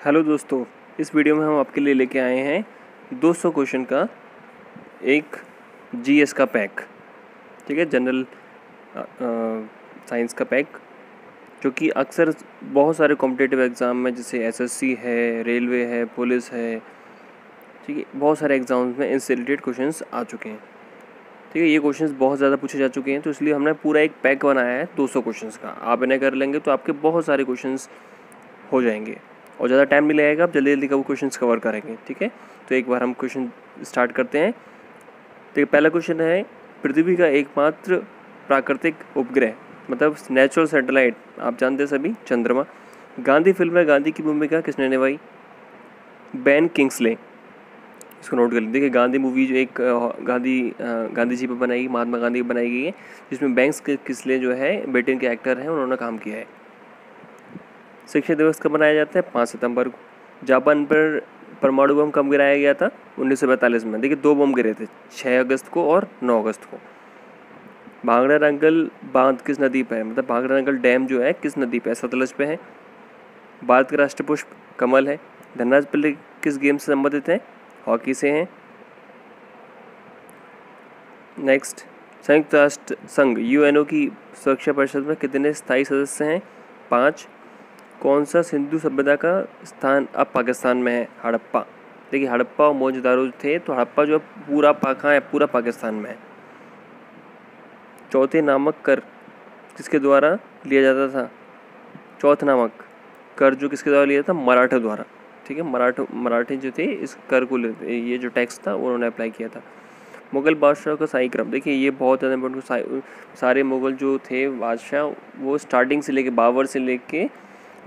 Hello दोस्तों, इस video में हम आपके लिए लेके आए हैं 200 क्वेश्चन का एक जीएस का पैक। ठीक है, जनरल साइंस का पैक, जो कि अक्सर बहुत सारे कॉम्पिटिटिव एग्ज़ाम में, जैसे एसएससी है, रेलवे है, पुलिस है, ठीक है, बहुत सारे एग्ज़ाम्स में इनसे रिलेटेड क्वेश्चंस आ चुके हैं। ठीक है, ये क्वेश्चंस बहुत ज़्यादा पूछे जा चुके हैं, तो इसलिए हमने पूरा एक पैक बनाया है 200 क्वेश्चंस का। आप इन्हें कर लेंगे तो आपके बहुत सारे क्वेश्चंस हो जाएंगे और ज़्यादा टाइम नहीं लगेगा, आप जल्दी जल्दी का वो क्वेश्चंस कवर करेंगे। ठीक है, तो एक बार हम क्वेश्चन स्टार्ट करते हैं। तो पहला क्वेश्चन है, पृथ्वी का एकमात्र प्राकृतिक उपग्रह, मतलब नेचुरल सैटेलाइट, आप जानते हैं सभी, चंद्रमा, गांधी फिल्म में गांधी की भूमिका किसने निभाई? Ben Kingsley. इसको नोट कर लीजिए। देखिए, गांधी मूवी जो एक गांधी जी पर बनाई, महात्मा गांधी पर बनाई गई है, जिसमें बैंक किंग्सले जो है ब्रिटेन के एक्टर हैं, उन्होंने काम किया है। शिक्षक दिवस कब मनाया जाता है? 5 सितंबर को। जापान पर परमाणु बम कब गिराया गया था? 1942 में। देखिए, 2 बम गिरे थे, 6 अगस्त को और 9 अगस्त को। भांगड़ा रंगल बांध किस नदी पर है? मतलब भांगड़ा रंगल डैम जो है किस नदी पे है? सतलज पे है। भारत का राष्ट्र पुष्प कमल है। धनराज पिल्ले किस गेम से संबंधित हैं? हॉकी से हैं। नेक्स्ट, संयुक्त राष्ट्र संघ यूएनओ की सुरक्षा परिषद में कितने स्थायी सदस्य हैं? 5। कौन सा सिंधु सभ्यता का स्थान अब पाकिस्तान में है? हड़प्पा। देखिए, हड़प्पा और मोहनजोदारो थे, तो हड़प्पा जो पूरा कहाँ है? पूरा पाकिस्तान में है। चौथे नामक कर किसके द्वारा लिया जाता था? चौथ नामक कर जो किसके द्वारा लिया था? मराठों द्वारा। ठीक है, मराठे जो थे इस कर को ये जो टैक्स था उन्होंने अप्लाई किया था। मुग़ल बादशाह का शाही क्रम, देखिए ये बहुत ज़्यादा इम्पोर्टेंट। सारे मुग़ल जो थे बादशाह, वो स्टार्टिंग से लेके बाबर से लेके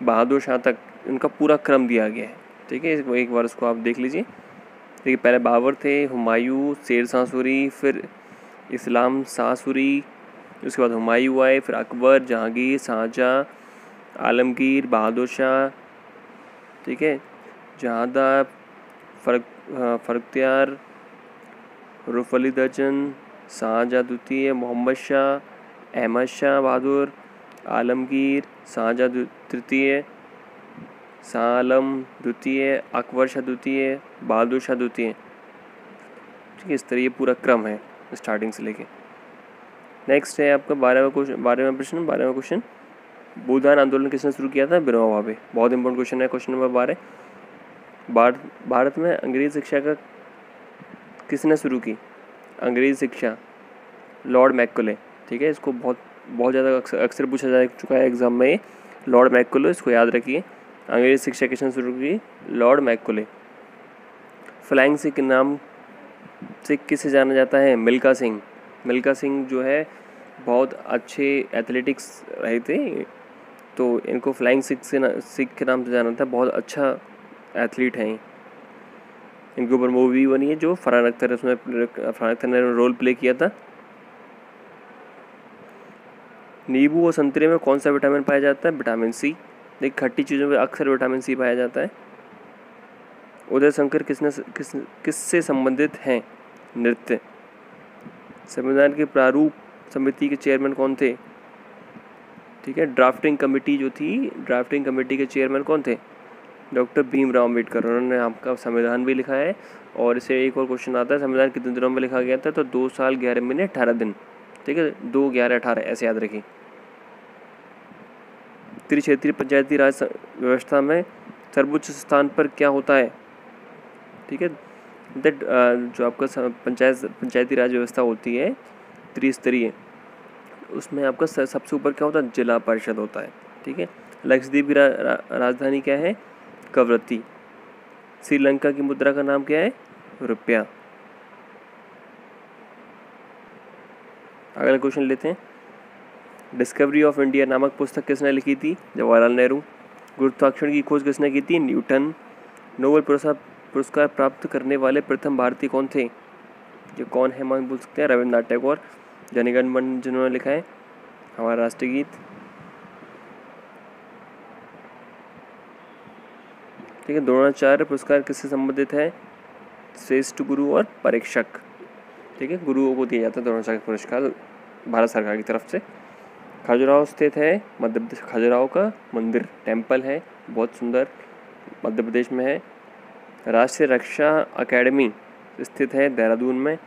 बहादुर शाह तक उनका पूरा क्रम दिया गया है। ठीक है, एक बार उसको आप देख लीजिए। देखिए, पहले बाबर थे, हुमायूं, शेर शाह सूरी, फिर इस्लाम शाह सूरी, उसके बाद हुमायूं आए, फिर अकबर, जहांगीर, शाहजहाँ, आलमगीर, बहादुर शाह, ठीक है, जहादा, फरख्तियार, रुफ अली दर्जन, शाहजहाँ द्वितीय, मोहम्मद शाह, अहमद शाह बहादुर, आलमगीर, शाहजहाँ तृतीय, शाह आलम द्वितीय, अकबर शाह द्वितीय, बहादुर शाह द्वितीय। ठीक है, इस तरह ये पूरा क्रम है स्टार्टिंग से लेके। नेक्स्ट है आपका 12वां क्वेश्चन, भूदान आंदोलन किसने शुरू किया था? विनोबा भावे। बहुत इंपॉर्टेंट क्वेश्चन है। क्वेश्चन नंबर 12, भारत में अंग्रेजी शिक्षा का किसने शुरू की? अंग्रेजी शिक्षा, लॉर्ड मैकॉले। ठीक है, इसको बहुत ज़्यादा अक्सर पूछा जा चुका है एग्जाम में, लॉर्ड मैकॉले, इसको याद रखिए। अंग्रेजी शिक्षा किसने शुरू की? Lord Macaulay. फ्लाइंग सिख के नाम से किसे जाना जाता है? मिल्खा सिंह। मिल्खा सिंह जो है बहुत अच्छे एथलेटिक्स रहे थे, तो इनको फ्लाइंग सिख के नाम से जाना था। बहुत अच्छा एथलीट हैं। इनके ऊपर मूवी बनी है जो फरहान अख्तर है, उसमें फरहान अख्तर ने रोल प्ले किया था। नींबू और संतरे में कौन सा विटामिन पाया जाता है? Vitamin C. देखिए, खट्टी चीज़ों में अक्सर विटामिन सी पाया जाता है। उदय शंकर किससे संबंधित हैं? नृत्य। संविधान के प्रारूप समिति के चेयरमैन कौन थे? ठीक है, ड्राफ्टिंग कमेटी जो थी, ड्राफ्टिंग कमेटी के चेयरमैन कौन थे? डॉक्टर भीमराव अम्बेडकर। उन्होंने आपका संविधान भी लिखा है। और इसे एक और क्वेश्चन आता है, संविधान कितने दिनों में लिखा गया था? तो 2 साल 11 महीने 18 दिन। ठीक है, 2, 11, 18 ऐसे याद रखिए। त्रिक्षेत्रीय पंचायती राज व्यवस्था में सर्वोच्च स्थान पर क्या होता है? ठीक है, जो आपका पंचायती राज व्यवस्था होती है त्रिस्तरीय, उसमें आपका सबसे ऊपर क्या होता है? जिला परिषद होता है। ठीक है, लक्षद्वीप की राजधानी क्या है? कवरत्ती। श्रीलंका की मुद्रा का नाम क्या है? रुपया। अगला क्वेश्चन लेते हैं। डिस्कवरी ऑफ इंडिया नामक पुस्तक किसने लिखी थी? जवाहरलाल नेहरू। गुरुत्वाकर्षण की खोज किसने की थी? न्यूटन। नोबेल पुरस्कार प्राप्त करने वाले प्रथम भारतीय कौन थे? जो कौन है, मान बोल सकते हैं, रविन्द्रनाथ टैगोर। जनगण मन जिन्होंने लिखा है हमारा राष्ट्रीय गीत। ठीक है, द्रोणाचार्य पुरस्कार किससे संबंधित है? श्रेष्ठ गुरु और परीक्षक। ठीक है, गुरुओं को दिया जाता है द्रोणाचार्य पुरस्कार भारत सरकार की तरफ से। खजुराहो स्थित है मध्य प्रदेश। खजुराहो का मंदिर टेम्पल है, बहुत सुंदर, मध्य प्रदेश में है। राष्ट्रीय रक्षा अकेडमी स्थित है देहरादून में।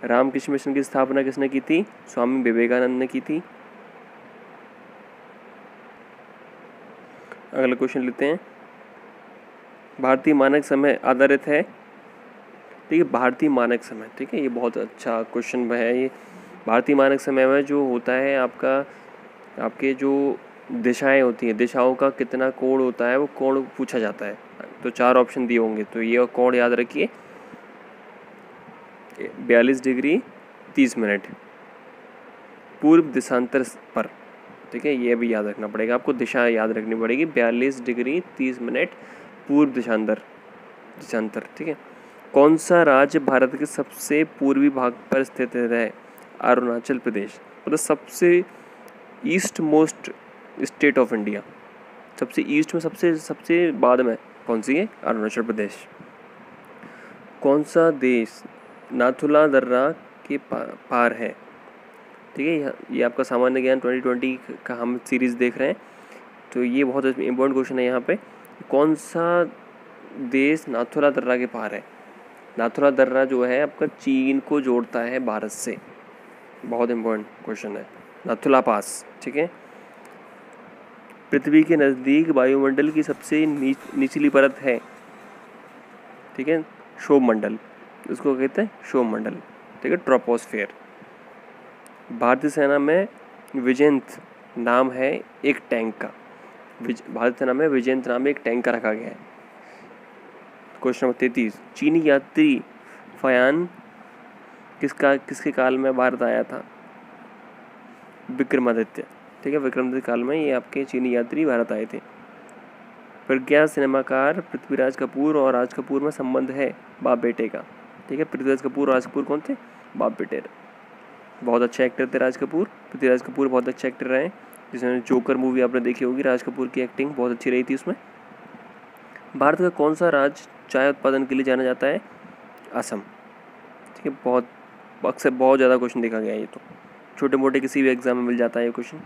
रामकृष्ण मिशन की स्थापना किसने की थी? स्वामी विवेकानंद ने की थी। अगला क्वेश्चन लेते हैं। भारतीय मानक समय आधारित है। ठीक है, भारतीय मानक समय, ठीक है, ये बहुत अच्छा क्वेश्चन है। ये भारतीय मानक समय में जो होता है आपके जो दिशाएं होती हैं, दिशाओं का कितना कोण होता है, वो कोण पूछा जाता है। तो 4 ऑप्शन दिए होंगे, तो ये कोण याद रखिए, 42 डिग्री 30 मिनट पूर्व दिशांतर पर। ठीक है, ये भी याद रखना पड़ेगा आपको, दिशा याद रखनी पड़ेगी, 42 डिग्री 30 मिनट पूर्व दिशांतर। ठीक है। कौन सा राज्य भारत के सबसे पूर्वी भाग पर स्थित है? अरुणाचल प्रदेश, मतलब सबसे east most state of India, सबसे ईस्ट में, सबसे बाद में कौन सी है? अरुणाचल प्रदेश। कौन सा देश नाथुला दर्रा के पार है? ठीक है, ये आपका सामान्य ज्ञान 2020 का हम सीरीज़ देख रहे हैं, तो ये बहुत इम्पोर्टेंट क्वेश्चन है यहाँ पे। कौन सा देश नाथुला दर्रा के पार है? नाथुला दर्रा जो है आपका चीन को जोड़ता है भारत से, बहुत इम्पोर्टेंट क्वेश्चन है, नाथुला पास। ठीक है। पृथ्वी के नज़दीक वायुमंडल की सबसे निचली परत है, ठीक है, क्षोभ मंडल, इसको कहते हैं क्षोभ मंडल। ठीक है, ट्रोपोस्फेयर। भारतीय सेना में विजयंत नाम है एक टैंक का, भारतीय सेना में विजयंत नाम एक टैंक का रखा गया है। क्वेश्चन नंबर 33, चीनी यात्री फयान किसके काल में भारत आया था? विक्रमादित्य। ठीक है, विक्रमादित्य काल में ये आपके चीनी यात्री भारत आए थे। प्रज्ञा सिनेमाकार पृथ्वीराज कपूर और राज कपूर में संबंध है बाप बेटे का। ठीक है, पृथ्वीराज कपूर और राज कपूर कौन थे? बाप बेटे। बहुत अच्छे एक्टर थे राज कपूर, पृथ्वीराज कपूर बहुत अच्छे एक्टर रहे, जिसमें जोकर मूवी आपने देखी होगी, राज कपूर की एक्टिंग बहुत अच्छी रही थी उसमें। भारत का कौन सा राज्य चाय उत्पादन के लिए जाना जाता है? असम। ठीक है, बहुत अक्सर बहुत ज़्यादा क्वेश्चन देखा गया है, ये तो छोटे मोटे किसी भी एग्जाम में मिल जाता है ये क्वेश्चन।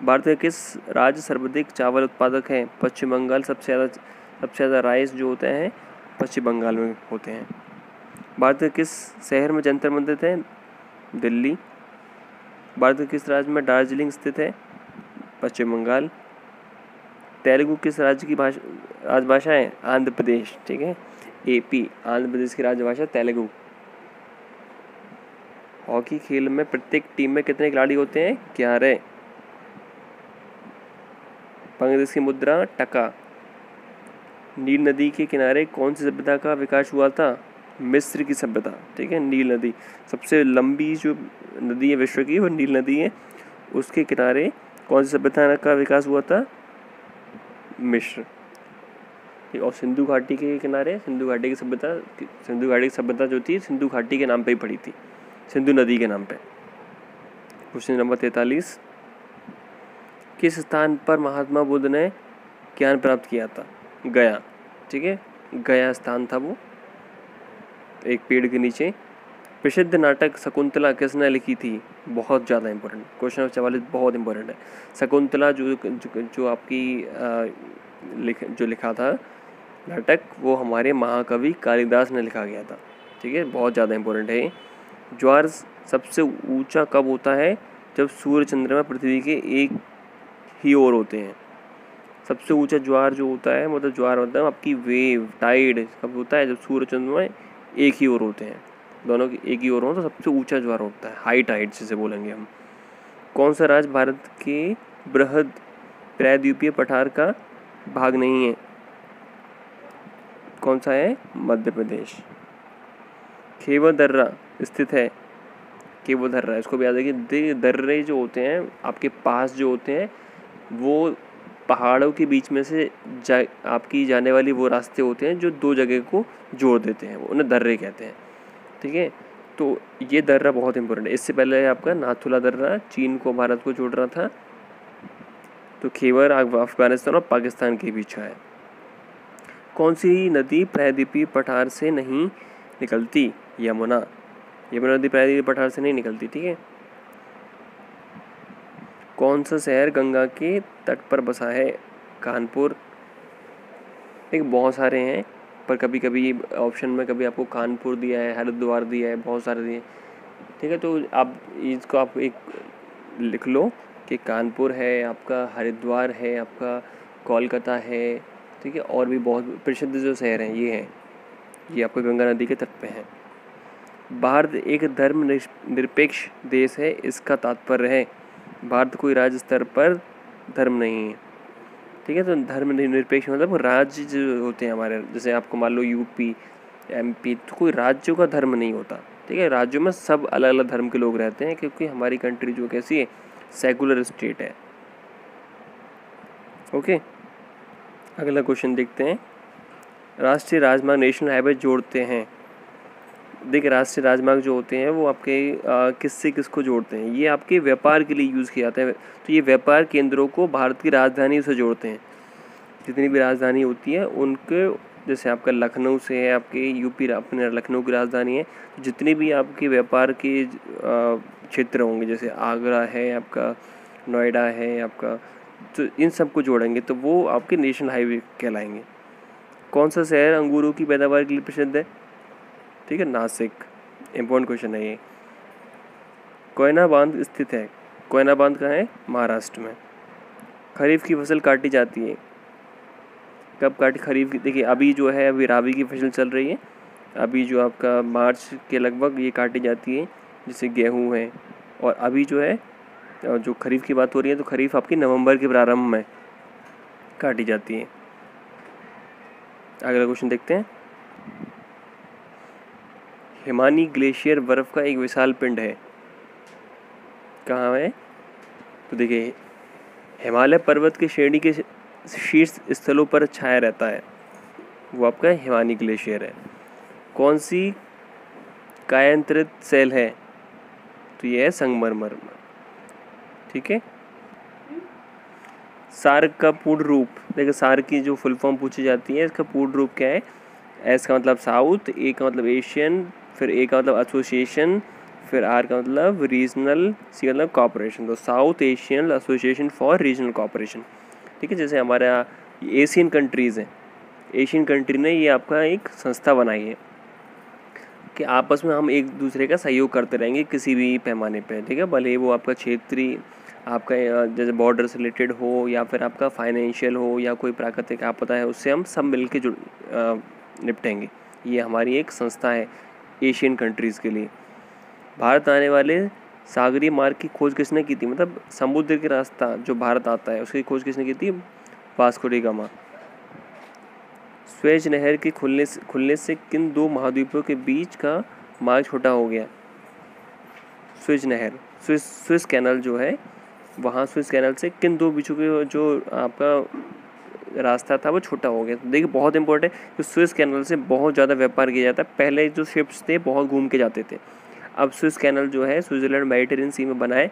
भारत का किस राज्य सर्वाधिक चावल उत्पादक है? पश्चिम बंगाल। सबसे ज़्यादा राइस जो होते हैं पश्चिम बंगाल में होते हैं। भारत के किस शहर में जंतर मंदिर है? दिल्ली। भारत के किस राज्य में दार्जिलिंग स्थित है? पश्चिम बंगाल। तेलुगु किस राज्य की राजभाषा है? आंध्र प्रदेश। ठीक है, AP, आंध्र प्रदेश की राजभाषा तेलुगु। हॉकी खेल में प्रत्येक टीम में कितने खिलाड़ी होते हैं? 11। बांग्लादेश की मुद्रा टका। नील नदी के किनारे कौन सी सभ्यता का विकास हुआ था? मिस्र की सभ्यता। ठीक है, नील नदी सबसे लंबी जो नदी है विश्व की, वो नील नदी है, उसके किनारे कौन सी सभ्यता का विकास हुआ था? मिस्र। और सिंधु घाटी के किनारे सिंधु घाटी की सभ्यता जो थी सिंधु घाटी के नाम पे ही पड़ी थी, सिंधु नदी के नाम पे। क्वेश्चन नंबर 43, किस स्थान पर महात्मा बुद्ध ने ज्ञान प्राप्त किया था? गया। ठीक है, गया स्थान था वो, एक पेड़ के नीचे। प्रसिद्ध नाटक शकुंतला किसने लिखी थी? बहुत ज़्यादा इंपॉर्टेंट क्वेश्चन नंबर 44, बहुत इंपॉर्टेंट है। शकुंतला जो आपकी जो लिखा था नाटक, वो हमारे महाकवि कालिदास ने लिखा गया था। ठीक है, बहुत ज़्यादा इंपॉर्टेंट है। ज्वार सबसे ऊंचा कब होता है? जब सूर्य चंद्रमा पृथ्वी के एक ही ओर होते हैं। सबसे ऊंचा ज्वार जो होता है, मतलब ज्वार मतलब आपकी वेव टाइड कब होता है? जब सूर्य चंद्रमा एक ही ओर होते हैं, दोनों की एक ही ओर हो, तो सबसे ऊंचा ज्वार होता है, हाई टाइड जिसे बोलेंगे हम। कौन सा राज्य भारत के बृहद प्रायद्वीपीय पठार का भाग नहीं है? कौन सा है? मध्य प्रदेश। खेवर दर्रा स्थित है, खेवर दर्रा, इसको भी याद रखिए। दर्रे जो होते हैं आपके पास जो होते हैं, वो पहाड़ों के बीच में से आपकी जाने वाली वो रास्ते होते हैं जो दो जगह को जोड़ देते हैं, वो उन्हें दर्रे कहते हैं। ठीक है, तो ये दर्रा बहुत इंपॉर्टेंट है। इससे पहले आपका नाथुला दर्रा चीन को भारत को जोड़ रहा था, तो खेवर अफगानिस्तान और पाकिस्तान के बीच है। कौन सी नदी प्रायद्वीपीय पठार से नहीं निकलती? यमुना नदी प्रायद्वीपीय पठार से नहीं निकलती। ठीक है। कौन सा शहर गंगा के तट पर बसा है? कानपुर। एक बहुत सारे हैं, पर कभी कभी ऑप्शन में कभी आपको कानपुर दिया है, हरिद्वार दिया है, बहुत सारे दिए। ठीक है, तो आप इसको आप एक लिख लो कि कानपुर है आपका, हरिद्वार है आपका, कोलकाता है, ठीक है, और भी बहुत प्रसिद्ध जो शहर हैं ये हैं, ये आपका गंगा नदी के तट पे हैं। भारत एक धर्म निरपेक्ष देश है, इसका तात्पर्य है भारत कोई राज्य स्तर पर धर्म नहीं है। ठीक है, तो धर्म निरपेक्ष मतलब राज्य जो होते हैं हमारे, जैसे आपको मान लो यूपी, एमपी, तो कोई राज्यों का धर्म नहीं होता। ठीक है, राज्यों में सब अलग अलग धर्म के लोग रहते हैं, क्योंकि हमारी कंट्री जो कैसी है, सेकुलर स्टेट है। ओके, अगला क्वेश्चन देखते हैं। राष्ट्रीय राजमार्ग नेशनल हाईवे जोड़ते हैं। देखिए, राष्ट्रीय राजमार्ग जो होते हैं वो आपके किससे किसको जोड़ते हैं? ये आपके व्यापार के लिए यूज़ किया जाता है। तो ये व्यापार केंद्रों को भारत की राजधानी से जोड़ते हैं। जितनी भी राजधानी होती है उनके, जैसे आपका लखनऊ से है, आपके यूपी अपने लखनऊ की राजधानी है, जितने भी आपके व्यापार के क्षेत्र होंगे, जैसे आगरा है आपका, नोएडा है आपका, तो इन सबको जोड़ेंगे तो वो आपके नेशनल हाईवे कहलाएंगे। कौन सा शहर अंगूरों की पैदावार के लिए प्रसिद्ध है? ठीक है, नासिक। इम्पोर्टेंट क्वेश्चन है ये। कोयना बांध स्थित है। कोयना बांध कहाँ है? महाराष्ट्र में। खरीफ की फसल काटी जाती है। कब काटी खरीफ की? देखिए, अभी जो है अभी राबी की फसल चल रही है, अभी जो आपका मार्च के लगभग ये काटी जाती है, जैसे गेहूँ है। और अभी जो है जो खरीफ की बात हो रही है, तो खरीफ आपकी नवंबर के प्रारंभ में काटी जाती है। अगला क्वेश्चन देखते हैं। हिमानी ग्लेशियर बर्फ का एक विशाल पिंड है, कहाँ है? तो देखिए, हिमालय पर्वत के श्रेणी के शीर्ष स्थलों पर छाया रहता है, वो आपका हिमानी ग्लेशियर है। कौन सी कायांतरित सेल है? तो ये है संगमरमर। ठीक है, सार्क का पूर्ण रूप, देखिए सार्क की जो फुल फॉर्म पूछी जाती है, इसका पूर्ण रूप क्या है? एस का मतलब साउथ, ए का मतलब एशियन, फिर ए का मतलब एसोसिएशन, फिर आर का मतलब रीजनल, सी का मतलब कॉपरेशन। तो South Asian Association for Regional Cooperation. ठीक है, जैसे हमारा एशियन कंट्रीज़ हैं, एशियन कंट्री ने ये आपका एक संस्था बनाई है कि आपस में हम एक दूसरे का सहयोग करते रहेंगे किसी भी पैमाने पे। ठीक है, भले वो आपका क्षेत्रीय, आपका जैसे बॉर्डर से रिलेटेड हो, या फिर आपका फाइनेंशियल हो, या कोई प्राकृतिक आपदा है, उससे हम सब मिल के निपटेंगे। ये हमारी एक संस्था है एशियन कंट्रीज़ के लिए। भारत आने वाले सागरीय मार्ग की खोज किसने की थी? मतलब समुद्र के रास्ता जो भारत आता है उसकी खोज किसने की थी? Vasco D gamma. स्वेज नहर के खुलने से किन दो महाद्वीपों के बीच का मार्ग छोटा हो गया? स्वेज नहर, स्विस कैनल जो है, वहाँ स्विस कैनल से किन दो बीचों के जो आपका रास्ता था वो छोटा हो गया। तो देखिए, बहुत इंपॉर्टेंट है कि स्विस कैनल से बहुत ज़्यादा व्यापार किया जाता है। पहले जो शिप्स थे बहुत घूम के जाते थे, अब स्विस कैनल जो है स्विट्ज़रलैंड मेडिटेरियन सी में बना है,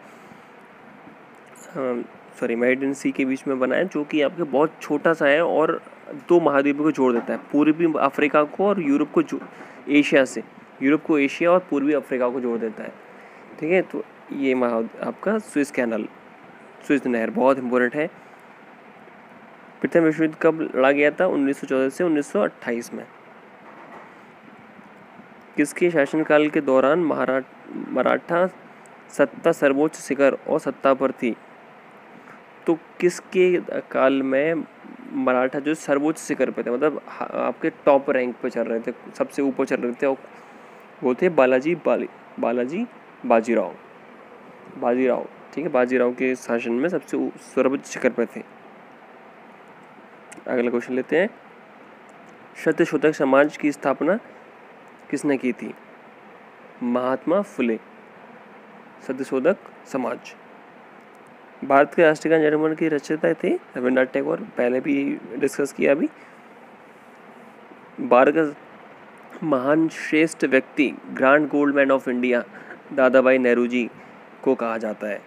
मेडिटेरियन सी के बीच में बना है, जो कि आपके बहुत छोटा सा है और दो महाद्वीपों को जोड़ देता है, पूर्वी अफ्रीका को और यूरोप को, एशिया से यूरोप को, एशिया और पूर्वी अफ्रीका को जोड़ देता है। ठीक है, तो ये आपका स्विस कैनल, स्विस नहर बहुत इंपॉर्टेंट है। प्रथम विश्व युद्ध कब लड़ा गया था? 1914 से 1928 में। किसके शासनकाल के दौरान मराठा सत्ता सर्वोच्च शिखर और सत्ता पर थी? तो किसके काल में मराठा जो सर्वोच्च शिखर पे थे, मतलब आपके टॉप रैंक पे चल रहे थे, सबसे ऊपर चल रहे थे, और वो थे बाजीराव। ठीक है, बाजीराव के शासन में सबसे सर्वोच्च शिखर पर थे। अगला क्वेश्चन लेते हैं। सत्यशोधक समाज की स्थापना किसने की थी? महात्मा फुले। सत्यशोधक समाज। भारत के राष्ट्रीय गान जनगण की रचयिता थे रविन्द्रनाथ टैगोर, पहले भी डिस्कस किया। अभी भारत का महान श्रेष्ठ व्यक्ति, grand gold man of India, दादा भाई नेहरू जी को कहा जाता है।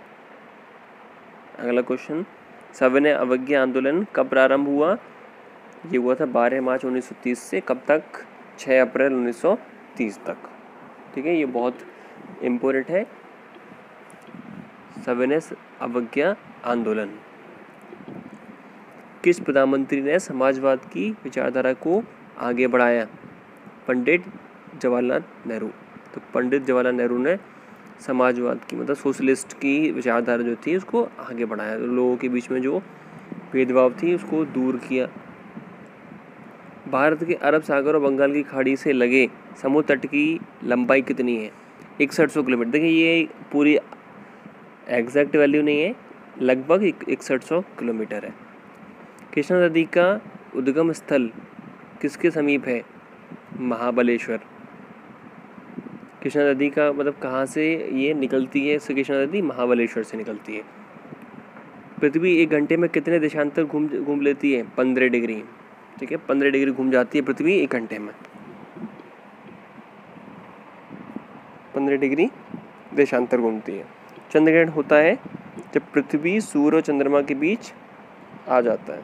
अगला क्वेश्चन, सविनय अवज्ञा आंदोलन कब प्रारंभ हुआ? ये हुआ था 12 मार्च 1930 से कब तक? 6 अप्रैल 1930 तक। ठीक है, ये बहुत इम्पोर्टेंट है। सविनय अवज्ञा आंदोलन। किस प्रधानमंत्री ने समाजवाद की विचारधारा को आगे बढ़ाया? पंडित जवाहरलाल नेहरू। तो पंडित जवाहरलाल नेहरू ने समाजवाद की मतलब सोशलिस्ट की विचारधारा जो थी उसको आगे बढ़ाया, लोगों के बीच में जो भेदभाव थी उसको दूर किया। भारत के अरब सागर और बंगाल की खाड़ी से लगे समुद्र तट की लंबाई कितनी है? 6100 किलोमीटर। देखिए ये पूरी एग्जैक्ट वैल्यू नहीं है, लगभग 6100 किलोमीटर है। कृष्णा नदी का उद्गम स्थल किसके समीप है? महाबलेश्वर। कृष्णा नदी का मतलब कहाँ से ये निकलती है? कृष्णा नदी महाबलेश्वर से निकलती है। पृथ्वी 1 घंटे में कितने देशांतर घूम लेती है? 15 डिग्री। ठीक है, 15 डिग्री घूम जाती है पृथ्वी 1 घंटे में। 15 डिग्री देशांतर घूमती है। चंद्रग्रहण होता है जब पृथ्वी सूर्य और चंद्रमा के बीच आ जाता है।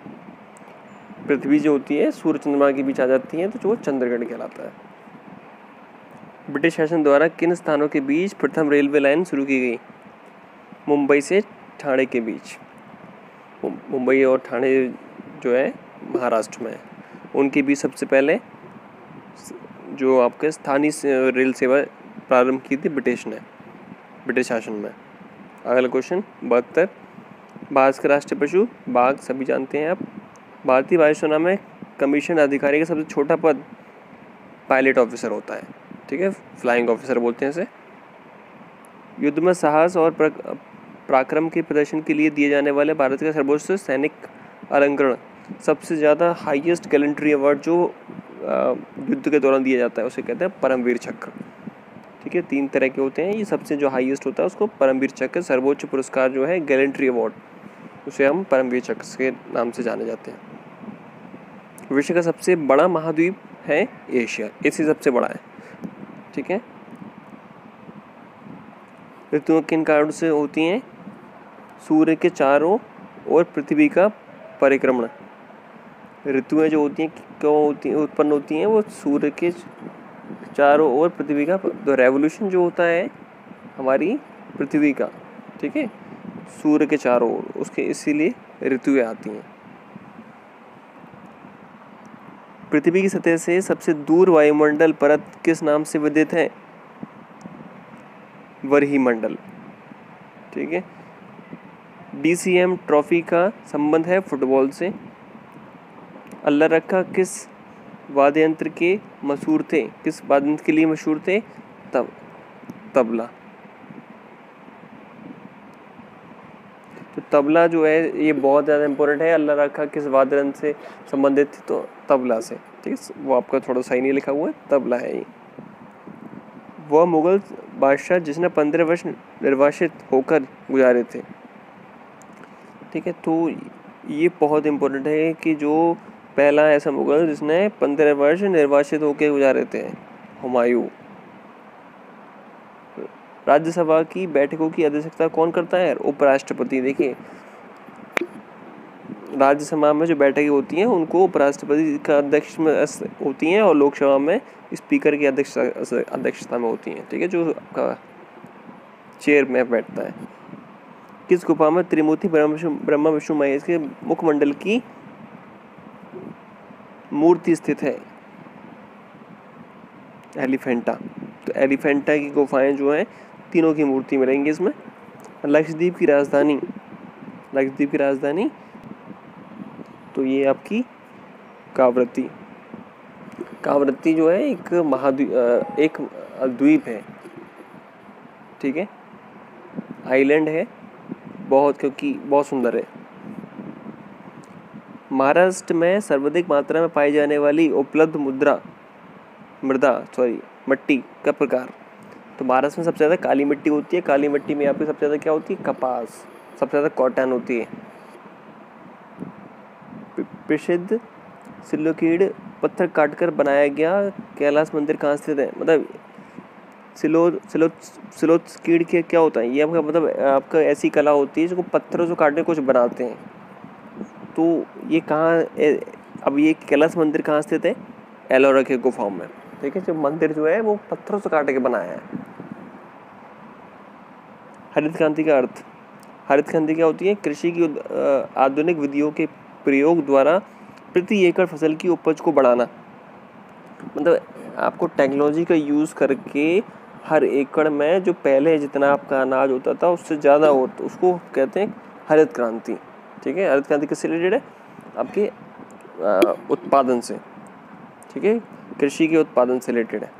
पृथ्वी जो होती है सूर्य चंद्रमा के बीच आ जाती है तो वो चंद्रग्रहण कहलाता है। ब्रिटिश शासन द्वारा किन स्थानों के बीच प्रथम रेलवे लाइन शुरू की गई? मुंबई से ठाणे के बीच। मुंबई और ठाणे जो है महाराष्ट्र में, उनके बीच सबसे पहले जो आपके स्थानीय रेल सेवा प्रारंभ की थी ब्रिटिश शासन में। अगला क्वेश्चन 72। भारत का राष्ट्रीय पशु? बाघ, सभी जानते हैं आप। भारतीय वायुसेना में कमीशन अधिकारी का सबसे छोटा पद पायलट ऑफिसर होता है। ठीक है, फ्लाइंग ऑफिसर बोलते हैं इसे। युद्ध में साहस और पराक्रम के प्रदर्शन के लिए दिए जाने वाले भारत का सर्वोच्च सैनिक अलंकरण, सबसे ज़्यादा हाईएस्ट गैलेंट्री अवार्ड जो युद्ध के दौरान दिया जाता है उसे कहते हैं परमवीर चक्र। ठीक है, 3 तरह के होते हैं, ये सबसे जो हाईएस्ट होता है उसको परमवीर चक्र, सर्वोच्च पुरस्कार जो है गैलेंट्री अवार्ड, उसे हम परमवीर चक्र के नाम से जाने जाते हैं। विश्व का सबसे बड़ा महाद्वीप है एशिया, एशिया सबसे बड़ा है। ठीक है, ऋतुएं किन कारणों से होती हैं? सूर्य के चारों ओर पृथ्वी का परिक्रमण। ऋतुएं जो होती हैं क्यों उत्पन्न होती हैं? वो सूर्य के चारों ओर पृथ्वी का रेवोल्यूशन जो होता है हमारी पृथ्वी का, ठीक है, सूर्य के चारों ओर, उसके इसीलिए ऋतुएं आती हैं। पृथ्वी की सतह से सबसे दूर वायुमंडल परत किस नाम से विदित है? वरिहिमंडल। ठीक है, DCM ट्रॉफी का संबंध है फुटबॉल से। अल्लाह रखा किस वाद्य यंत्र के मशहूर थे? किस वाद्य यंत्र के लिए मशहूर थे? तबला। तो तबला जो है ये बहुत ज़्यादा इम्पोर्टेंट है। अल्लाह रखा किस वाद्य यंत्र से संबंधित थी? तो तबला से। ठीक है, वो आपका थोड़ा सही नहीं लिखा हुआ है, तबला है ये। वह मुगल बादशाह जिसने 15 वर्ष निर्वासित होकर गुजारे थे। ठीक है, तो ये बहुत इम्पोर्टेंट है कि जो पहला ऐसा मुगल जिसने 15 वर्ष निर्वासित होकर गुजारे थे, हुमायूं। राज्यसभा की बैठकों की अध्यक्षता कौन करता है? उपराष्ट्रपति। देखिए, राज्यसभा में जो बैठकें होती हैं उनको उपराष्ट्रपति का अध्यक्ष में होती हैं और लोकसभा में स्पीकर की अध्यक्षता में होती हैं। ठीक है, जो चेयर में बैठता है। किस गुफा में त्रिमूर्ति ब्रह्मा विष्णु महेश के मुखमंडल की मूर्ति स्थित है? एलिफेंटा। तो एलिफेंटा की गुफाएं जो हैं तीनों की मूर्ति मिलेंगी इसमें। लक्षद्वीप की राजधानी तो ये आपकी कावरत्ती जो है एक द्वीप है। ठीक है, आइलैंड है बहुत, क्योंकि बहुत सुंदर है। महाराष्ट्र में सर्वाधिक मात्रा में पाई जाने वाली उपलब्ध मट्टी का प्रकार? तो महाराष्ट्र में सबसे ज़्यादा काली मिट्टी होती है। काली मिट्टी में यहाँ पे सबसे ज़्यादा क्या होती है? कपास। सबसे ज़्यादा कॉटन होती है। प्रसिद्ध सिल्लोकीड पत्थर काटकर बनाया गया कैलाश मंदिर कहाँ स्थित है? मतलब सिल्लोकीड के क्या होता है? ये आपका मतलब आपका ऐसी कला होती है जिसको पत्थरों से काट के कुछ बनाते हैं। तो ये कहाँ, अब ये कैलाश मंदिर कहाँ स्थित है? एलोरा के गुफाओं में। ठीक है, जो मंदिर जो है वो पत्थरों से काट के बनाया है। हरित क्रांति का अर्थ? हरित क्रांति क्या होती है? कृषि की आधुनिक विधियों के प्रयोग द्वारा प्रति एकड़ फसल की उपज को बढ़ाना, मतलब आपको टेक्नोलॉजी का यूज़ करके हर एकड़ में जो पहले जितना आपका अनाज होता था उससे ज़्यादा हो, तो उसको कहते हैं हरित क्रांति। ठीक है, हरित क्रांति किससे रिलेटेड है? आपके उत्पादन से, ठीक है, कृषि के उत्पादन से रिलेटेड है।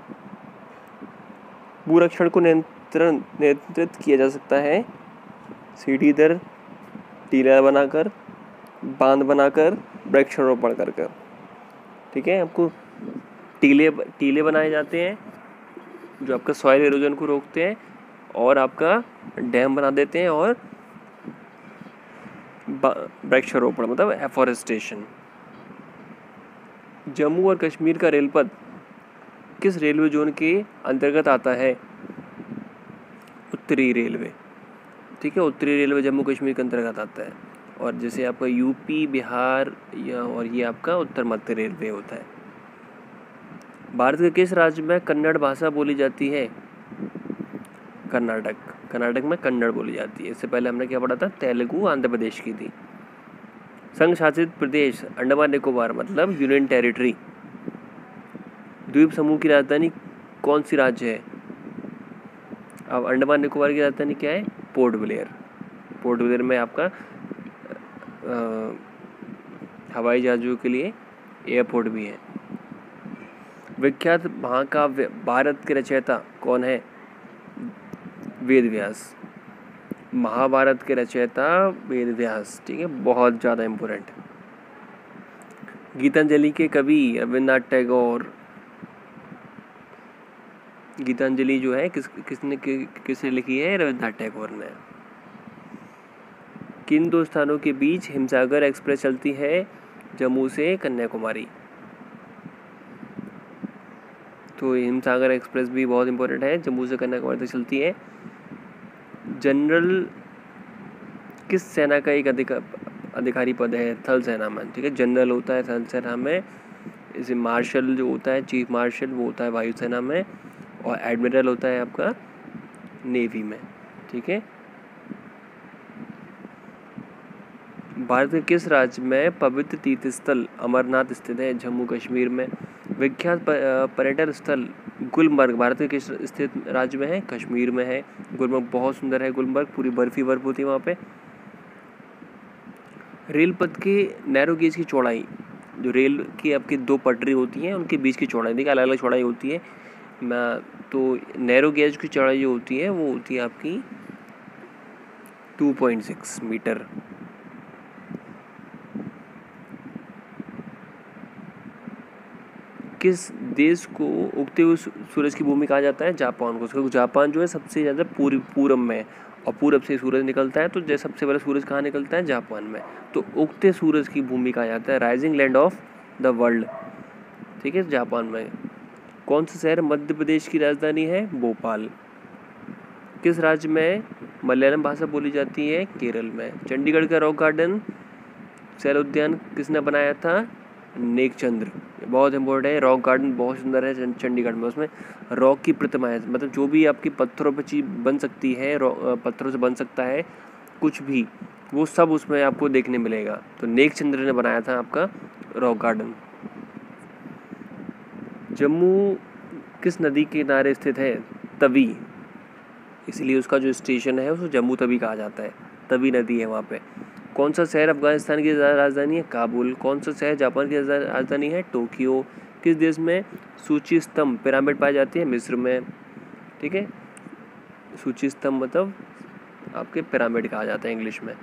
भूरक्षण को नियंत्रित किया जा सकता है सीढ़ी दर टीला बनाकर, बांध बनाकर, वृक्षारोपण कर कर। ठीक है, आपको टीले बनाए जाते हैं जो आपका सॉइल इरोजन को रोकते हैं, और आपका डैम बना देते हैं, और वृक्षारोपण मतलब एफॉरेस्टेशन। जम्मू और कश्मीर का रेलपथ किस रेलवे जोन के अंतर्गत आता है? उत्तरी रेलवे। ठीक है, उत्तरी रेलवे जम्मू कश्मीर के अंतर्गत आता है। और जैसे आपका यूपी, बिहार या और ये आपका उत्तर मध्य रेलवे होता है। भारत के किस राज्य में कन्नड़ भाषा बोली जाती है? कर्नाटक। कर्नाटक में कन्नड़ बोली जाती है। इससे पहले हमने क्या पढ़ा था? तेलुगु आंध्र प्रदेश की थी। संघ शासित प्रदेश अंडमान निकोबार मतलब यूनियन टेरिटरी। द्वीप समूह की राजधानी कौन सी राज्य है? अब अंडमान निकोबार की राजधानी क्या है? Port Blair. पोर्ट ब्लेयर में आपका हवाई जहाज़ों के लिए एयरपोर्ट भी है। विख्यात महाकाव्य भारत के रचयिता कौन है? वेद व्यास। महाभारत के रचयिता वेद व्यास। ठीक है, बहुत ज़्यादा इम्पोर्टेंट। गीतांजलि के कवि रविन्द्रनाथ टैगोर। गीतांजलि जो है किसने लिखी है? रविन्द्रनाथ टैगोर ने। किन दो स्थानों के बीच हिमसागर एक्सप्रेस चलती है? जम्मू से कन्याकुमारी। तो हिमसागर एक्सप्रेस भी बहुत इंपॉर्टेंट है, जम्मू से कन्याकुमारी तक चलती है। जनरल किस सेना का एक अधिकारी पद है? थल सेना में। ठीक है, जनरल होता है थल सेना में। इसे मार्शल जो होता है, चीफ मार्शल, वो होता है वायुसेना में, और एडमिरल होता है आपका नेवी में। ठीक है, भारत के किस राज्य में पवित्र तीर्थ स्थल अमरनाथ स्थित है? जम्मू कश्मीर में। विख्यात पर्यटन स्थल गुलमर्ग भारत के किस स्थित राज्य में है? कश्मीर में है। गुलमर्ग बहुत सुंदर है। गुलमर्ग पूरी बर्फ होती है वहाँ पे। रेल पथ के नैरो गेज की चौड़ाई, जो रेल की आपकी दो पटरी होती हैं उनके बीच की चौड़ाई, देखिए अलग अलग चौड़ाई होती है। तो नैरो गेज की चौड़ाई जो होती है वो होती है आपकी 2.6 मीटर। किस देश को उगते हुए सूरज की भूमि कहा जाता है? जापान को। क्योंकि जापान जो है सबसे ज़्यादा पूरब में, और पूरब से सूरज निकलता है, तो जैसे सबसे पहले सूरज कहाँ निकलता है? जापान में। तो उगते सूरज की भूमि कहा जाता है, rising land of the world. ठीक है, जापान में। कौन सा शहर मध्य प्रदेश की राजधानी है? भोपाल। किस राज्य में मलयालम भाषा बोली जाती है? केरल में। चंडीगढ़ का रॉक गार्डन सैर उद्यान किसने बनाया था? नेकचंद्र। बहुत इंपॉर्टेंट है। रॉक गार्डन बहुत सुंदर है चंडीगढ़ में। उसमें रॉक की प्रतिमा है, मतलब जो भी आपकी पत्थरों पर चीज़ बन सकती है, पत्थरों से बन सकता है कुछ भी, वो सब उसमें आपको देखने मिलेगा। तो नेकचंद्र ने बनाया था आपका रॉक गार्डन। जम्मू किस नदी के किनारे स्थित है? तवी। इसलिए उसका जो स्टेशन है उसको जम्मू तवी कहा जाता है। तवी नदी है वहाँ पे। कौन सा शहर अफगानिस्तान की राजधानी है? काबुल। कौन सा शहर जापान की राजधानी है? टोक्यो। किस देश में सूची स्तंभ पिरामिड पाई जाती है? मिस्र में। ठीक है, सूची स्तंभ मतलब आपके पिरामिड कहा जाता है इंग्लिश में।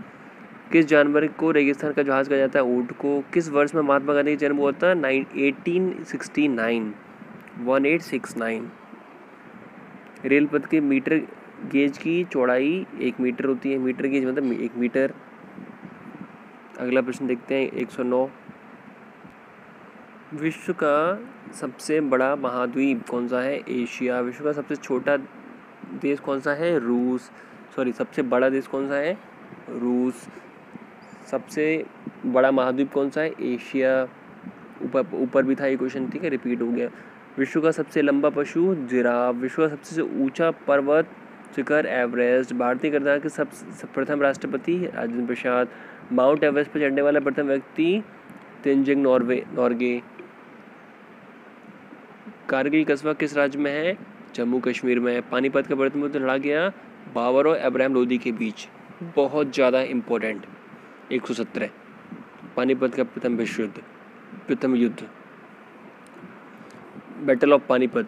किस जानवर को रेगिस्तान का जहाज कहा जाता है? ऊँट को। किस वर्ष में महात्मा गांधी का जन्म हुआ था? 1869। रेलपथ के मीटर गेज की चौड़ाई 1 मीटर होती है। मीटर गेज मतलब 1 मीटर। अगला प्रश्न देखते हैं 109। विश्व का सबसे बड़ा महाद्वीप कौन सा है? एशिया। विश्व का सबसे छोटा देश कौन सा है? रूस। सबसे बड़ा देश कौन सा है? रूस। सबसे बड़ा महाद्वीप कौन सा है? एशिया। ऊपर भी था ये क्वेश्चन, ठीक है, रिपीट हो गया। विश्व का सबसे लंबा पशु? जिराफ। विश्व का सबसे ऊंचा पर्वत शिखर एवरेस्ट। भारतीय करनाल के प्रथम राष्ट्रपति राजेंद्र प्रसाद। माउंट एवरेस्ट पर चढ़ने वाला प्रथम व्यक्ति तेंजिंग नॉर्गे। कारगिल कस्बा किस राज्य में है? जम्मू कश्मीर में। पानीपत का प्रथम युद्ध लड़ा गया बाबर और अब्राहम लोदी के बीच। बहुत ज़्यादा इम्पोर्टेंट। 117 पानीपत का प्रथम युद्ध बैटल ऑफ पानीपत,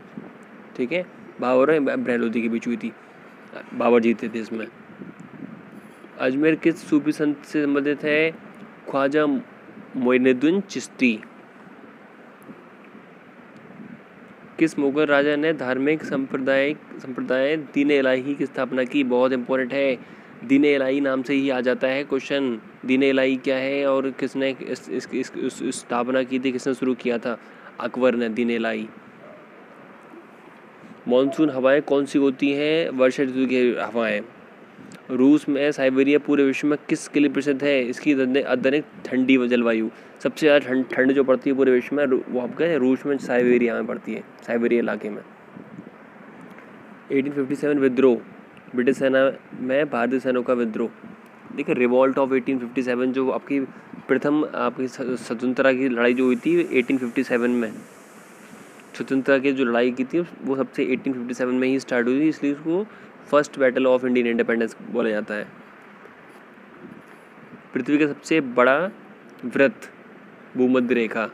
ठीक है, बाबर और अब्राहम लोदी के बीच हुई थी। बाबर जीते थे इसमें। अजमेर किस सूफी संत से संबंधित है? ख्वाजा मोइनुद्दीन चिश्ती। किस मुगल राजा ने धार्मिक संप्रदाय दीन इलाही की स्थापना की? बहुत इंपॉर्टेंट है। दीन इलाही नाम से ही आ जाता है क्वेश्चन। दीन इलाही क्या है और किसने इस स्थापना की थी, किसने शुरू किया था? अकबर ने दीन इलाही। मॉनसून हवाएं कौन सी होती हैं? वर्षा ऋतु की हवाएं। रूस में साइबेरिया पूरे विश्व में किसके लिए प्रसिद्ध है? इसकी अत्यधिक ठंडी जलवायु। सबसे ज़्यादा ठंड जो पड़ती है पूरे विश्व में वो आपका रूस में साइबेरिया में पड़ती है, साइबेरिया इलाके में। 1857 विद्रोह। ब्रिटिश सेना में भारतीय सैनिकों का विद्रोह। देखिए रिवॉल्ट ऑफ 1857 जो आपकी प्रथम आपकी स्वतंत्रता की लड़ाई जो हुई थी 1857 में, स्वतंत्रता की जो लड़ाई की थी वो सबसे 1857 में ही स्टार्ट हुई थी, इसलिए उसको first battle of Indian independence बोला जाता है। पृथ्वी का सबसे बड़ा वृत्त भूमध्य रेखा।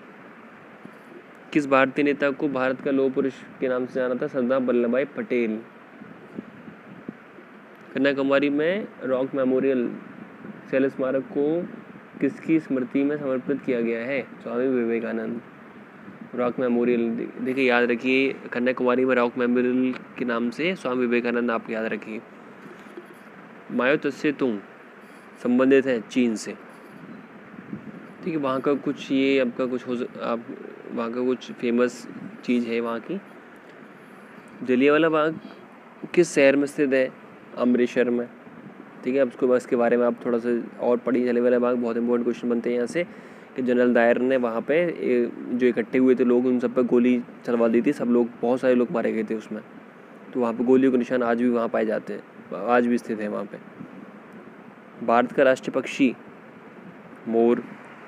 किस भारतीय नेता को भारत का लौह पुरुष के नाम से जाना था? सरदार वल्लभ भाई पटेल। कन्याकुमारी में रॉक मेमोरियल शैल स्मारक को किसकी स्मृति में समर्पित किया गया है? स्वामी विवेकानंद। रॉक मेमोरियल देखिए याद रखिए, कन्याकुमारी में रॉक मेमोरियल के नाम से स्वामी विवेकानंद आप याद रखिए। माओ त्से तुंग संबंधित है चीन से, ठीक है। वहाँ का कुछ ये आपका कुछ आप वहाँ का कुछ फेमस चीज़ है वहाँ की। जलियांवाला बाग किस शहर में स्थित है? अमृतसर में, ठीक है। अब उसको इसके बारे में आप थोड़ा सा और पढ़िए। जलियांवाला बाग बहुत इंपॉर्टेंट क्वेश्चन बनते हैं यहाँ से कि जनरल डायर ने वहाँ पे जो इकट्ठे हुए थे लोग उन सब पर गोली चलवा दी थी। सब लोग, बहुत सारे लोग मारे गए थे उसमें। तो वहाँ पे गोलियों के निशान आज भी वहाँ पाए जाते हैं, आज भी स्थित है वहाँ पे। भारत का राष्ट्रीय पक्षी मोर।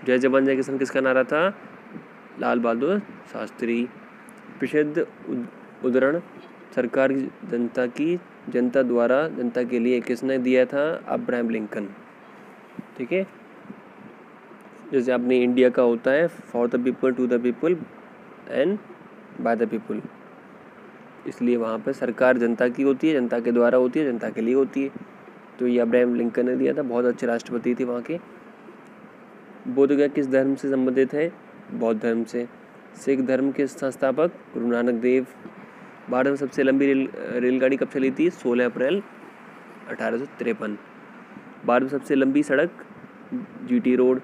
जय जवान जय किसान किसका नारा था? लाल बहादुर शास्त्री। प्रसिद्ध उद्धरण सरकार की जनता द्वारा जनता के लिए किसने दिया था? अब्राहम लिंकन, ठीक है। जैसे अपने इंडिया का होता है for the people, to the people and by the people, इसलिए वहाँ पे सरकार जनता की होती है, जनता के द्वारा होती है, जनता के लिए होती है। तो ये अब्राहम लिंकन ने दिया था, बहुत अच्छे राष्ट्रपति थे वहाँ के। बोध गया किस धर्म से संबंधित है? बौद्ध धर्म से। सिख धर्म के संस्थापक गुरु नानक देव। भारत में सबसे लंबी रेलगाड़ी कब चली थी? 16 अप्रैल 1853। भारत में सबसे लंबी सड़क जीटी रोड।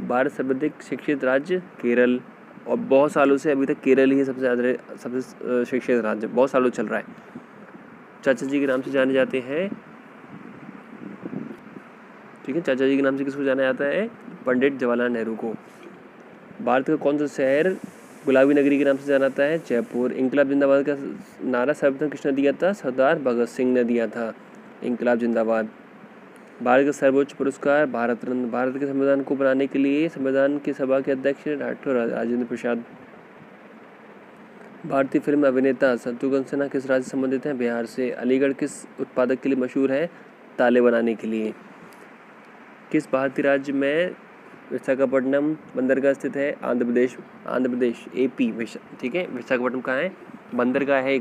भारत सर्वाधिक शिक्षित राज्य केरल, और बहुत सालों से अभी तक केरल ही सबसे शिक्षित राज्य, बहुत सालों चल रहा है। चाचा जी के नाम से जाने जाते हैं, ठीक है। चाचा जी के नाम से किसको जाना जाता है? पंडित जवाहरलाल नेहरू को। भारत का कौन सा शहर गुलाबी नगरी के नाम से जाना जाता है? जयपुर। इंकलाब जिंदाबाद का नारा सर्वप्रथम किसने दिया था? सरदार भगत सिंह ने दिया था, इंकलाब जिंदाबाद। भारत का सर्वोच्च पुरस्कार भारत रत्न। भारत के संविधान को बनाने के लिए संविधान की सभा के अध्यक्ष डॉक्टर राजेंद्र प्रसाद। भारतीय फिल्म अभिनेता शत्रुघ्न सिन्हा किस राज्य से संबंधित है? बिहार से। अलीगढ़ किस उत्पादक के लिए मशहूर है? ताले बनाने के लिए। किस भारतीय राज्य में विशाखापट्टनम बंदरगाह स्थित है? आंध्र प्रदेश AP, ठीक है। विशाखापट्टनम कहाँ है? बंदरगाह है,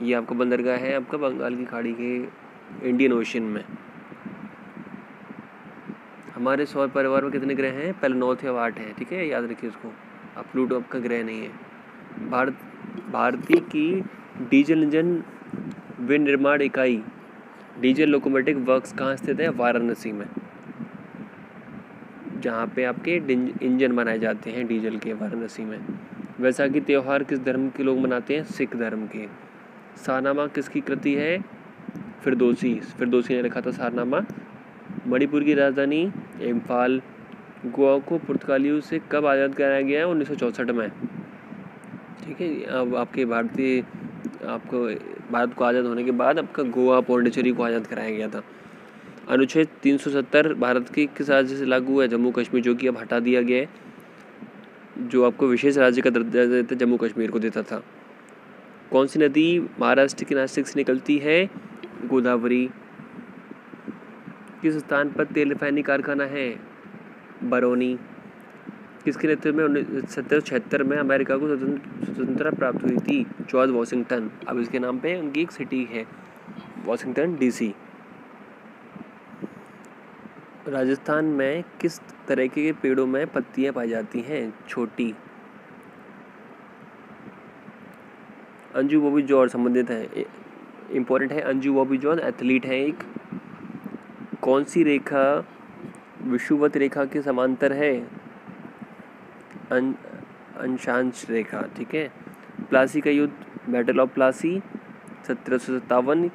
ये आपका बंदरगाह है आपका बंगाल की खाड़ी के इंडियन ओशन में। हमारे सौर परिवार में कितने ग्रह हैं? पहले 9 थे, अब 8 हैं, ठीक है, याद रखिए उसको। अब प्लूटो आपका ग्रह नहीं है। भारतीय की डीजल इंजन विनिर्माण इकाई डीजल लोकोमोटिव वर्क्स कहाँ स्थित है? वाराणसी में, जहाँ पे आपके इंजन बनाए जाते हैं डीजल के, वाराणसी में। वैसाखी त्यौहार किस धर्म के लोग मनाते हैं? सिख धर्म के। सारनामा किसकी कृति है? फिरदौसी ने लिखा था सारनामा। मणिपुर की राजधानी इम्फाल। गोवा को पुर्तगालियों से कब आज़ाद कराया गया है? 1964 में, ठीक है। अब आपके भारतीय आपको भारत को आज़ाद होने के बाद आपका गोवा पौंडीचेरी को आज़ाद कराया गया था। अनुच्छेद 370 भारत के किस राज्य से लागू है? जम्मू कश्मीर, जो कि अब हटा दिया गया है, जो आपको विशेष राज्य का दर्जा देता जम्मू कश्मीर को देता था। कौन सी नदी महाराष्ट्र के नासिक से निकलती है? गोदावरी। किस स्थान पर तेल रिफाइनरी कारखाना है? बरौनी। किसके नेतृत्व में 1776 में अमेरिका को स्वतंत्रता प्राप्त हुई थी? George Washington. अब इसके नाम पे उनकी एक सिटी है, वॉशिंगटन डीसी। राजस्थान में किस तरह के पेड़ों में पत्तियां पाई जाती हैं? छोटी। अंजू बॉबी जॉर्ज संबंधित है, इम्पोर्टेंट है। अंजू बॉबी जॉर्ज एथलीट है एक। कौन सी रेखा विषुवत रेखा के समांतर है? अंशांश रेखा, ठीक है। प्लासी का युद्ध, बैटल ऑफ प्लासी 1757।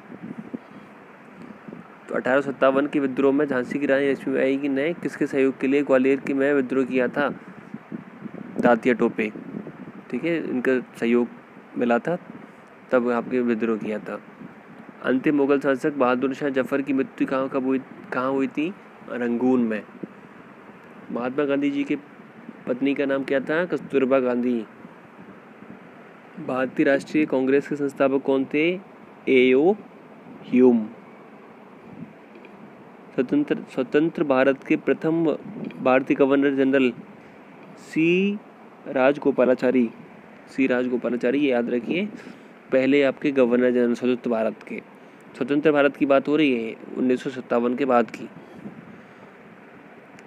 तो 1857 के विद्रोह में झांसी की रानी लक्ष्मीबाई ने किसके सहयोग के लिए ग्वालियर की में विद्रोह किया था? तात्या टोपे, ठीक है, इनका सहयोग मिला था, तब आपके विद्रोह किया था। अंतिम मुगल शासक बहादुर शाह जफर की मृत्यु कहाँ हुई थी? रंगून में। महात्मा गांधी जी के पत्नी का नाम क्या था? कस्तूरबा गांधी। भारतीय राष्ट्रीय कांग्रेस के संस्थापक कौन थे? एओ ह्यूम। स्वतंत्र भारत के प्रथम भारतीय गवर्नर जनरल सी राजगोपालाचारी, ये याद रखिए, पहले आपके गवर्नर जनरल स्वतंत्र भारत की बात हो रही है 1957 के बाद की।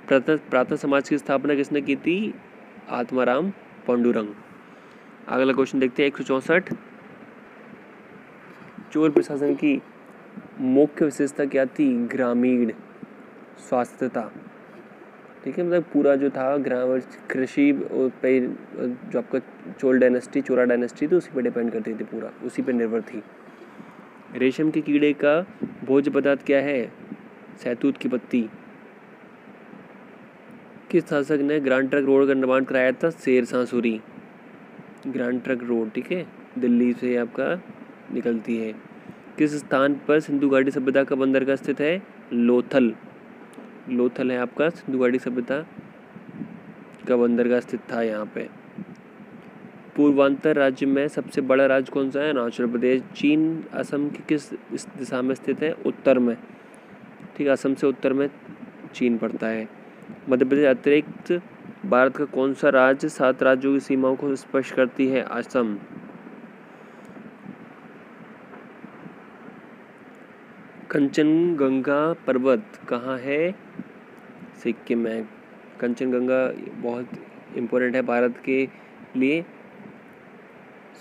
प्रातः समाज की स्थापना किसने की थी? आत्माराम पांडुरंग। अगला क्वेश्चन देखते हैं 164। चोल प्रशासन की मुख्य विशेषता क्या थी? ग्रामीण स्वास्थ्यता, ठीक है, मतलब पूरा जो था ग्राम कृषि पे, जो आपका चोला डायनेस्टी थी उसी पे डिपेंड करती थी, पूरा उसी पे निर्भर थी। रेशम के कीड़े का भोज्य पदार्थ क्या है? शहतूत की पत्ती। किस शासक ने ग्रैंड ट्रंक रोड का निर्माण कराया था? Sher Shah Suri. Grand Trunk Road, ठीक है, दिल्ली से आपका निकलती है। किस स्थान पर सिंधु घाटी सभ्यता का बंदरगाह स्थित है? लोथल है आपका सिंधु घाटी सभ्यता का बंदरगाह स्थित था यहाँ पे। पूर्वांचल राज्य में सबसे बड़ा राज्य कौन सा है? अरुणाचल प्रदेश। चीन असम की किस दिशा में स्थित है? उत्तर में, ठीक है, असम से उत्तर में चीन पड़ता है। मध्य प्रदेश अतिरिक्त भारत का कौन सा राज्य 7 राज्यों की सीमाओं को स्पर्श करती है? असम। कंचनजंगा पर्वत कहाँ है? सिक्किम में। कंचनजंगा बहुत इम्पोर्टेंट है भारत के लिए।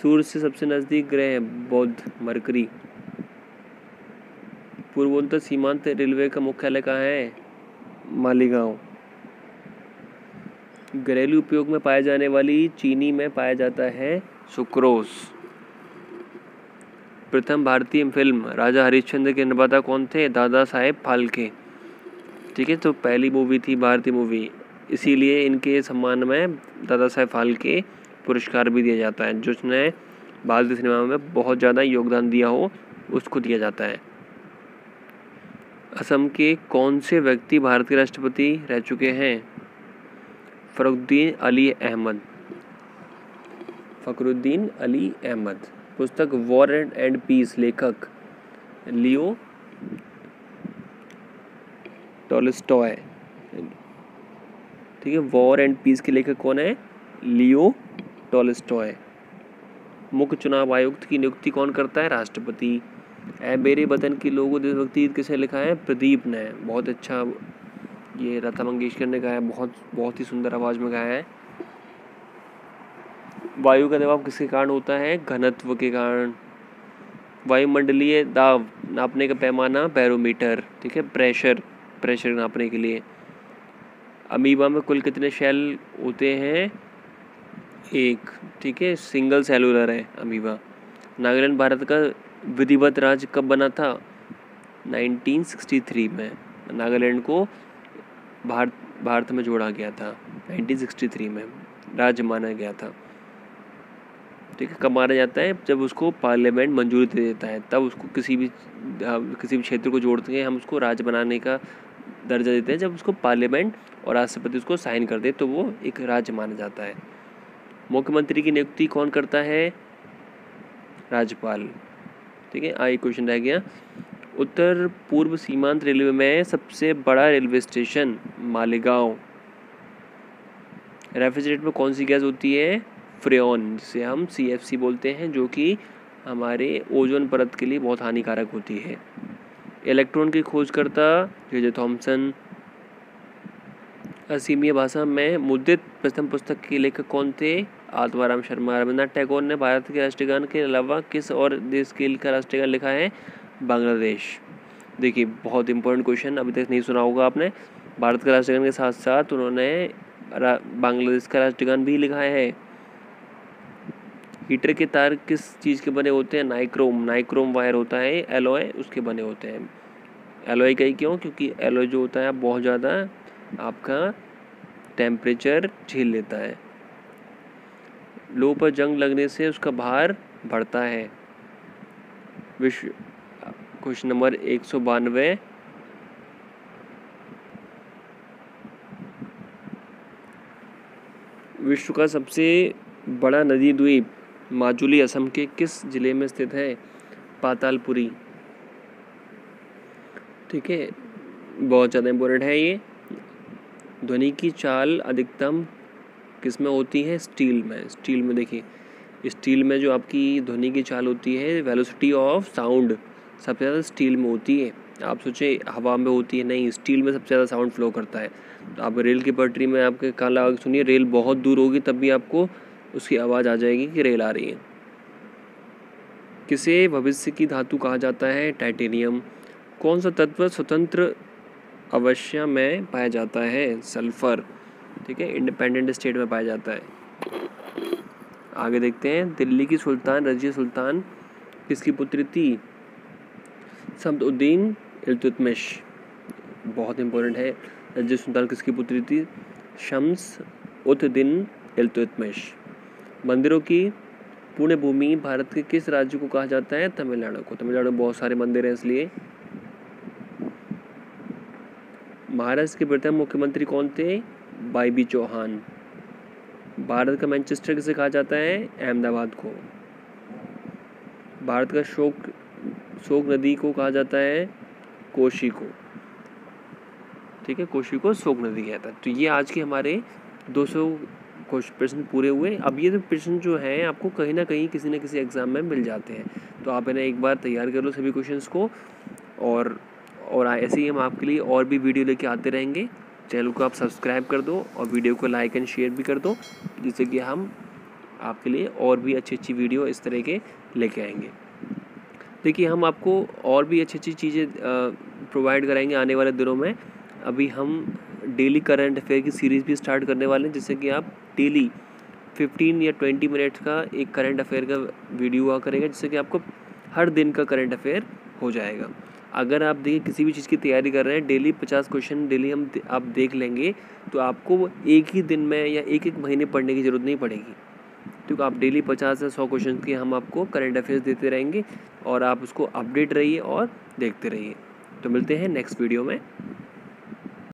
सूर्य से सबसे नज़दीक ग्रह है बुध, मरकरी। पूर्वोत्तर सीमांत रेलवे का मुख्यालय कहाँ है? मालीगांव। घरेलू उपयोग में पाए जाने वाली चीनी में पाया जाता है सुक्रोज। प्रथम भारतीय फिल्म राजा हरिश्चंद्र के निर्माता कौन थे? दादा साहेब फाल्के, ठीक है, तो पहली मूवी थी भारतीय मूवी, इसीलिए इनके सम्मान में दादा साहेब फाल्के पुरस्कार भी दिया जाता है। जिसने भारतीय सिनेमा में बहुत ज़्यादा योगदान दिया हो उसको दिया जाता है। असम के कौन से व्यक्ति भारत के राष्ट्रपति रह चुके हैं? फखरुद्दीन अली अहमद। पुस्तक वॉर एंड पीस लेखक लियो टॉलस्टॉय, ठीक है, वॉर एंड पीस के लेखक कौन है? लियो टॉलस्टॉय। मुख्य चुनाव आयुक्त की नियुक्ति कौन करता है? राष्ट्रपति। ऐ मेरे वतन के लोगों देशभक्ति गीत किसे लिखा है? प्रदीप ने। बहुत अच्छा, ये लता मंगेशकर ने गाया, बहुत ही सुंदर आवाज़ में गाया है। वायु का दबाव किसके कारण होता है? घनत्व के कारण। वायुमंडलीय दाब नापने का पैमाना बैरोमीटर, ठीक है, प्रेशर नापने के लिए। अमीबा में कुल कितने शेल होते हैं? 1, ठीक है, सिंगल सेलुलर है अमीबा। नागालैंड भारत का विधिवत राज्य कब बना था? 1963 में नागालैंड को भारत में जोड़ा गया था। 1963 में राज्य माना गया था। ठीक है, कब माना जाता है? जब उसको पार्लियामेंट मंजूरी दे देता है, तब उसको किसी भी क्षेत्र को जोड़ते हैं हम उसको राज्य बनाने का दर्जा देते हैं। जब उसको पार्लियामेंट और राष्ट्रपति उसको साइन कर दे तो वो एक राज्य माना जाता है। मुख्यमंत्री की नियुक्ति कौन करता है? राज्यपाल। ठीक है, एक क्वेश्चन रह गया। उत्तर पूर्व सीमांत रेलवे में सबसे बड़ा रेलवे स्टेशन मालेगांव। रेफ्रिजरेटर में कौन सी गैस होती है? फ्रेऑन, जिसे हम CFC बोलते हैं, जो कि हमारे ओजोन परत के लिए बहुत हानिकारक होती है। इलेक्ट्रॉन की खोजकर्ता J.J. थॉमसन। असीमिया भाषा में मुद्रित प्रथम पुस्तक के लेखक कौन थे? आत्माराम शर्मा। रविन्द्रनाथ टैगोर ने भारत के राष्ट्रीय गान के अलावा किस और देश के का राष्ट्रीय गान लिखा है? बांग्लादेश। देखिए, बहुत इंपॉर्टेंट क्वेश्चन, अभी तक नहीं सुना होगा आपने। भारत का राष्ट्रीय गान के साथ साथ उन्होंने बांग्लादेश का राष्ट्रीय गान भी लिखा है। हीटर के तार किस चीज़ के बने होते हैं? नाइक्रोम वायर होता है, एलॉय उसके बने होते हैं। एलॉय का ही क्यों? क्योंकि एलॉय जो होता है बहुत ज़्यादा आपका टेम्परेचर झेल लेता है। लोह पर जंग लगने से उसका भार बढ़ता है। विश्व क्वेश्चन नंबर 192। विश्व का सबसे बड़ा नदी द्वीप माजुली असम के किस जिले में स्थित है? पातालपुरी। ठीक है, बहुत ज़्यादा इम्पोर्टेंट है ये। ध्वनि की चाल अधिकतम किस में होती है? स्टील में देखिए, स्टील में जो आपकी ध्वनि की चाल होती है, वेलोसिटी ऑफ साउंड सबसे ज़्यादा स्टील में होती है। आप सोचे हवा में होती है, नहीं, स्टील में सबसे ज़्यादा साउंड फ्लो करता है। तो आप रेल की पटरी में आपके कान लगा के सुनिए, रेल बहुत दूर होगी तब भी आपको उसकी आवाज़ आ जाएगी कि रेल आ रही है। किसे भविष्य की धातु कहा जाता है? टाइटेनियम। कौन सा तत्व स्वतंत्र अवस्था में पाया जाता है? सल्फर। ठीक है, इंडिपेंडेंट स्टेट में पाया जाता है। आगे देखते हैं, दिल्ली की सुल्तान रजिया सुल्तान किसकी पुत्री थी? शम्स-उद-दीन इल्तुतमिश। बहुत इंपॉर्टेंट है, रजिया सुल्तान किसकी पुत्री थी? शम्स-उद-दीन इल्तुतमिश। मंदिरों की पुण्य भूमि भारत के किस राज्य को कहा जाता है? तमिलनाडु को। तमिलनाडु में बहुत सारे मंदिर हैं इसलिए। महाराष्ट्र के प्रथम मुख्यमंत्री कौन थे? वाई.बी. चौहान। भारत का मैनचेस्टर किसे कहा जाता है? अहमदाबाद को। भारत का शोक नदी को कहा जाता है? कोशी को। ठीक है, कोशी को शोक नदी कहता है। तो ये आज के हमारे 200 प्रश्न पूरे हुए। अब ये प्रश्न जो है आपको कहीं ना कहीं किसी न किसी एग्ज़ाम में मिल जाते हैं, तो आप इन्हें एक बार तैयार कर लो सभी क्वेश्चंस को। और ऐसे ही हम आपके लिए और भी वीडियो लेके आते रहेंगे। चैनल को आप सब्सक्राइब कर दो और वीडियो को लाइक एंड शेयर भी कर दो, जिससे कि हम आपके लिए और भी अच्छी वीडियो इस तरह के लेके आएंगे। देखिए, हम आपको और भी अच्छी चीज़ें प्रोवाइड कराएंगे आने वाले दिनों में। अभी हम डेली करंट अफेयर की सीरीज़ भी स्टार्ट करने वाले हैं, जिससे कि आप डेली 15 या 20 मिनट्स का एक करंट अफेयर का वीडियो हुआ करेगा, जिससे कि आपको हर दिन का करंट अफेयर हो जाएगा। अगर आप देखिए किसी भी चीज़ की तैयारी कर रहे हैं, डेली 50 क्वेश्चन डेली आप देख लेंगे, तो आपको एक ही दिन में या एक महीने पढ़ने की ज़रूरत नहीं पड़ेगी, क्योंकि आप डेली 50 से 100 क्वेश्चन के हम आपको करंट अफेयर्स देते रहेंगे और आप उसको अपडेट रहिए और देखते रहिए। तो मिलते हैं नेक्स्ट वीडियो में।